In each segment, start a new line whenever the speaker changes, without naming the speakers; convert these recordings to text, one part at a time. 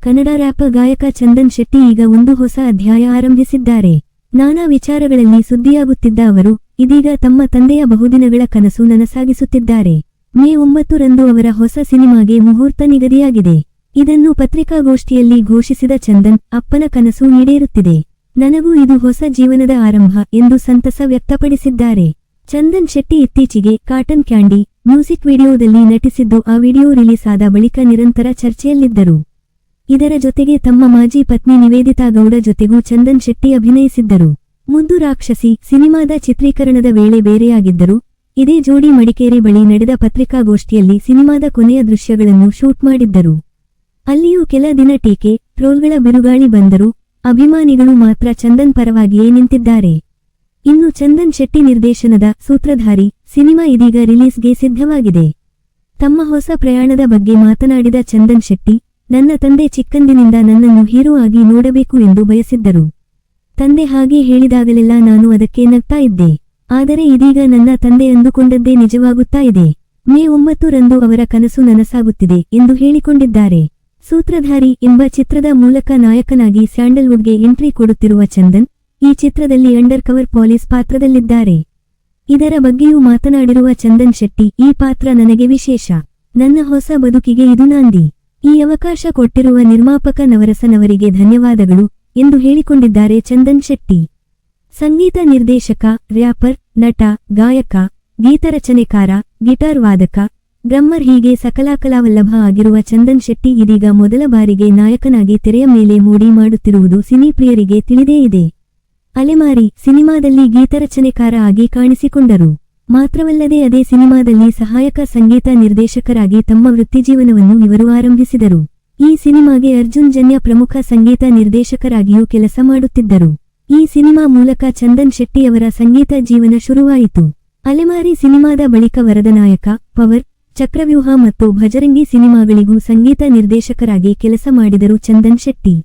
Kannada wrapper ಗಾಯಕ ಚಂದನ್ ಶೆಟ್ಟಿ ಈಗ ಒಂದು ಹೊಸ ಅಧ್ಯಾಯ ಆರಂಭಿಸಿದ್ದಾರೆ. ನಾನಾ ವಿಚಾರಗಳಲ್ಲಿ ಸುದ್ದಿಯಾಗುತ್ತಿದ್ದ ಅವರು ಇದೀಗ ತಮ್ಮ ತಂದೆಯ ಬಹುದಿನಗಳ ಕನಸು ನನಸಾಗಿಸುತ್ತಿದ್ದಾರೆ. ಮೇ 9 ರಂದು ಅವರ ಹೊಸ ಸಿನಿಮಾಗೆ ಮುಹೂರ್ತ ನಿಗದಿಯಾಗಿದೆ. ಇದನ್ನು ಪತ್ರಿಕಾಗೋಷ್ಠಿಯಲ್ಲಿ ಘೋಷಿಸಿದ ಚಂದನ್, ಅಪ್ಪನ ಕನಸು ಈಡೇರುತ್ತಿದೆ. ನನಗೂ ಇದು ಹೊಸ ಜೀವನದ ಆರಂಭ ಎಂದು ಸಂತಸ ವ್ಯಕ್ತಪಡಿಸಿದ್ದಾರೆ. ಚಂದನ್ ಶೆಟ್ಟಿ ಇತ್ತೀಚೆಗೆ ಕಾಟನ್ ಕ್ಯಾಂಡಿ ಮ್ಯೂಸಿಕ್ ವಿಡಿಯೋದಲ್ಲಿ ನಟಿಸಿದ್ದು, ಆ ವಿಡಿಯೋ ರಿಲೀಸ್ ಆದ ಬಳಿಕ ನಿರಂತರ ಚರ್ಚೆಯಲ್ಲಿದ್ದರು. ಇದರ ಜೊತೆಗೆ ತಮ್ಮ ಮಾಜಿ ಪತ್ನಿ ನಿವೇದಿತಾ ಗೌಡ ಜೊತೆಗೂ ಚಂದನ್ ಶೆಟ್ಟಿ ಅಭಿನಯಿಸಿದ್ದರು. ಮುದ್ದು ರಾಕ್ಷಸಿ ಸಿನಿಮಾದ ಚಿತ್ರೀಕರಣದ ವೇಳೆ ಬೇರೆಯಾಗಿದ್ದರು. ಇದೇ ಜೋಡಿ ಮಡಿಕೇರಿ ಬಳಿ ನಡೆದ ಪತ್ರಿಕಾಗೋಷ್ಠಿಯಲ್ಲಿ ಸಿನಿಮಾದ ಕೊನೆಯ ದೃಶ್ಯಗಳನ್ನು ಶೂಟ್ ಮಾಡಿದ್ದರು. ಅಲ್ಲಿಯೂ ಕೆಲ ದಿನ ಟೀಕೆ, ಟ್ರೋಲ್ಗಳ ಬಿರುಗಾಳಿ ಬಂದರೂ ಅಭಿಮಾನಿಗಳು ಮಾತ್ರ ಚಂದನ್ ಪರವಾಗಿಯೇ ನಿಂತಿದ್ದಾರೆ. ಇನ್ನು ಚಂದನ್ ಶೆಟ್ಟಿ ನಿರ್ದೇಶನದ ಸೂತ್ರಧಾರಿ ಸಿನಿಮಾ ಇದೀಗ ರಿಲೀಸ್ಗೆ ಸಿದ್ಧವಾಗಿದೆ. ತಮ್ಮ ಹೊಸ ಪ್ರಯಾಣದ ಬಗ್ಗೆ ಮಾತನಾಡಿದ ಚಂದನ್ ಶೆಟ್ಟಿ, ನನ್ನ ತಂದೆ ಚಿಕ್ಕಂದಿನಿಂದ ನನ್ನನ್ನು ಹೀರೋ ಆಗಿ ನೋಡಬೇಕು ಎಂದು ಬಯಸಿದ್ದರು. ತಂದೆ ಹಾಗೆ ಹೇಳಿದಾಗಲೆಲ್ಲ ನಾನು ಅದಕ್ಕೆ ನಗ್ತಾ ಇದ್ದೆ. ಆದರೆ ಇದೀಗ ನನ್ನ ತಂದೆ ಅಂದುಕೊಂಡದ್ದೇ ನಿಜವಾಗುತ್ತಾ ಇದೆ. ಮೇ 9 ರಂದು ಅವರ ಕನಸು ನನಸಾಗುತ್ತಿದೆ ಎಂದು ಹೇಳಿಕೊಂಡಿದ್ದಾರೆ. ಸೂತ್ರಧಾರಿ ಎಂಬ ಚಿತ್ರದ ಮೂಲಕ ನಾಯಕನಾಗಿ ಸ್ಯಾಂಡಲ್ವುಡ್ಗೆ ಎಂಟ್ರಿ ಕೊಡುತ್ತಿರುವ ಚಂದನ್, ಈ ಚಿತ್ರದಲ್ಲಿ ಅಂಡರ್ ಕವರ್ ಪೊಲೀಸ್ ಪಾತ್ರದಲ್ಲಿದ್ದಾರೆ. ಇದರ ಬಗ್ಗೆಯೂ ಮಾತನಾಡಿರುವ ಚಂದನ್ ಶೆಟ್ಟಿ, ಈ ಪಾತ್ರ ನನಗೆ ವಿಶೇಷ. ನನ್ನ ಹೊಸ ಬದುಕಿಗೆ ಇದು ನಾಂದಿ. ಈ ಅವಕಾಶ ಕೊಟ್ಟಿರುವ ನಿರ್ಮಾಪಕ ನವರಸನ್ ಅವರಿಗೆ ಧನ್ಯವಾದಗಳು ಎಂದು ಹೇಳಿಕೊಂಡಿದ್ದಾರೆ ಚಂದನ್ ಶೆಟ್ಟಿ. ಸಂಗೀತ ನಿರ್ದೇಶಕ, ರ್ಯಾಪರ್, ನಟ, ಗಾಯಕ, ಗೀತರಚನೆಕಾರ, ಗಿಟಾರ್ ವಾದಕ, ಡ್ರಮ್ಮರ್ ಹೀಗೆ ಸಕಲಾಕಲಾವಲ್ಲಭ ಆಗಿರುವ ಚಂದನ್ ಶೆಟ್ಟಿ ಇದೀಗ ಮೊದಲ ಬಾರಿಗೆ ನಾಯಕನಾಗಿ ತೆರೆಯ ಮೇಲೆ ಮೂಡಿ ಮಾಡುತ್ತಿರುವುದು ಸಿನಿಪ್ರಿಯರಿಗೆ ತಿಳಿದೇ ಇದೆ. ಅಲೆಮಾರಿ ಸಿನಿಮಾದಲ್ಲಿ ಗೀತರಚನೆಕಾರ ಆಗಿ ಕಾಣಿಸಿಕೊಂಡರು. ಮಾತ್ರವಲ್ಲದೆ ಅದೇ ಸಿನಿಮಾದಲ್ಲಿ ಸಹಾಯಕ ಸಂಗೀತ ನಿರ್ದೇಶಕರಾಗಿ ತಮ್ಮ ವೃತ್ತಿಜೀವನವನ್ನು ಇವರು ಆರಂಭಿಸಿದರು. ಈ ಸಿನಿಮಾಗೆ ಅರ್ಜುನ್ ಜನ್ಯ ಪ್ರಮುಖ ಸಂಗೀತ ನಿರ್ದೇಶಕರಾಗಿಯೂ ಕೆಲಸ ಮಾಡುತ್ತಿದ್ದರು. ಈ ಸಿನಿಮಾ ಮೂಲಕ ಚಂದನ್ ಶೆಟ್ಟಿಯವರ ಸಂಗೀತ ಜೀವನ ಶುರುವಾಯಿತು. ಅಲೆಮಾರಿ ಸಿನಿಮಾದ ಬಳಿಕ ವರದನಾಯಕ, ಪವರ್, ಚಕ್ರವ್ಯೂಹ ಮತ್ತು ಭಜರಂಗಿ ಸಿನಿಮಾಗಳಿಗೂ ಸಂಗೀತ ನಿರ್ದೇಶಕರಾಗಿ ಕೆಲಸ ಮಾಡಿದರು ಚಂದನ್ ಶೆಟ್ಟಿ.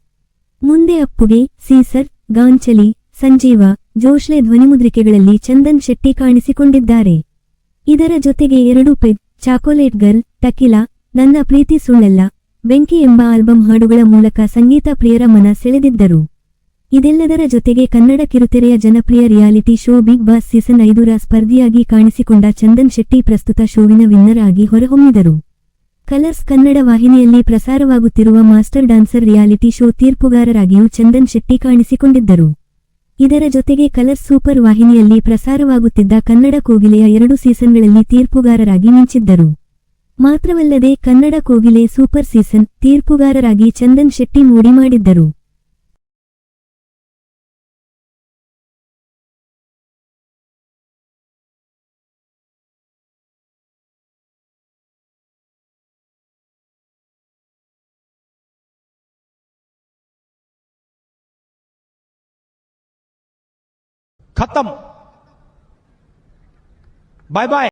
ಮುಂದೆ ಅಪ್ಪುಗೆ, ಸೀಸರ್, ಗಾಂಚಲಿ, ಸಂಜೀವ, ಜೋಶ್ಲೆ ಧ್ವನಿಮುದ್ರಿಕೆಗಳಲ್ಲಿ ಚಂದನ್ ಶೆಟ್ಟಿ ಕಾಣಿಸಿಕೊಂಡಿದ್ದಾರೆ. ಇದರ ಜೊತೆಗೆ 2 ಪೆಗ್, ಚಾಕೊಲೇಟ್ ಗರ್ಲ್, ಟಕಿಲಾ, ನನ್ನ ಪ್ರೀತಿ ಸುಳ್ಳಲ್ಲ, ಬೆಂಕಿ ಎಂಬ ಆಲ್ಬಂ ಹಾಡುಗಳ ಮೂಲಕ ಸಂಗೀತ ಪ್ರಿಯರ ಮನ ಸೆಳೆದಿದ್ದರು. ಇದೆಲ್ಲದರ ಜೊತೆಗೆ ಕನ್ನಡ ಕಿರುತೆರೆಯ ಜನಪ್ರಿಯ reality show Bigg Boss season 5 ರ ಸ್ಪರ್ಧಿಯಾಗಿ ಕಾಣಿಸಿಕೊಂಡ ಚಂದನ್ ಶೆಟ್ಟಿ ಪ್ರಸ್ತುತ ಶೋವಿನ ವಿನ್ನರ್ ಆಗಿ ಹೊರಹೊಮ್ಮಿದರು. ಕಲರ್ಸ್ ಕನ್ನಡ ವಾಹಿನಿಯಲ್ಲಿ ಪ್ರಸಾರವಾಗುತ್ತಿರುವ ಮಾಸ್ಟರ್ ಡಾನ್ಸರ್ ರಿಯಾಲಿಟಿ ಶೋ ತೀರ್ಪುಗಾರರಾಗಿಯೂ ಚಂದನ್ ಶೆಟ್ಟಿ ಕಾಣಿಸಿಕೊಂಡಿದ್ದರು. ಇದರ ಜೊತೆಗೆ ಕಲರ್ಸ್ ಸೂಪರ್ ವಾಹಿನಿಯಲ್ಲಿ ಪ್ರಸಾರವಾಗುತ್ತಿದ್ದ ಕನ್ನಡ ಕೋಗಿಲೆಯ 2 ಸೀಸನ್ಗಳಲ್ಲಿ ತೀರ್ಪುಗಾರರಾಗಿ ಮಿಂಚಿದ್ದರು. ಮಾತ್ರವಲ್ಲದೆ ಕನ್ನಡ ಕೋಗಿಲೆ ಸೂಪರ್ ಸೀಸನ್ ತೀರ್ಪುಗಾರರಾಗಿ ಚಂದನ್ ಶೆಟ್ಟಿ ಮೋಡಿ ಮಾಡಿದ್ದರು.
खत्म, बाय बाय।